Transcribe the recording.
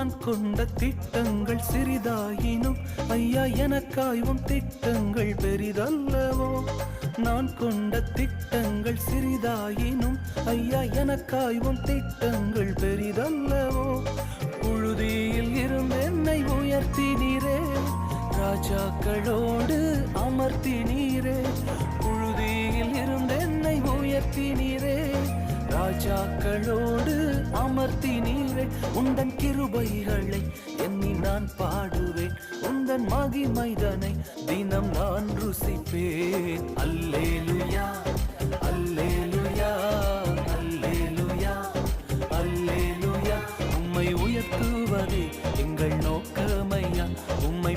நான் கொண்ட திட்டங்கள் சிறிதாயினும் ஐயா எனக்காயும் திட்டங்கள் பெரிதல்லவோ. நான் கொண்ட திட்டங்கள் சிறிதாயினும் ஐயா எனக்காயும் திட்டங்கள் பெரிதல்லவோ. புழுதியில் இருந்து என்னை உயர்த்தினீரே, ராஜாக்களோடு அமர்த்தினீரே. புழுதியில் இருந்து என்னை உயர்த்தினீரே, ராஜாக்களோடு அமர்த்தினீரே. உந்தன் கிருபைகளை எண்ணி நான் பாடுவேன், உந்தன் மகிமைதனை தினம் நான் ருசிப்பேன். அல்லேலுயா அல்லேலுயா அல்லேலுயா அல்லேலுயா. உம்மை உயர்த்துவதே எங்கள் நோக்கமையா, உம்மை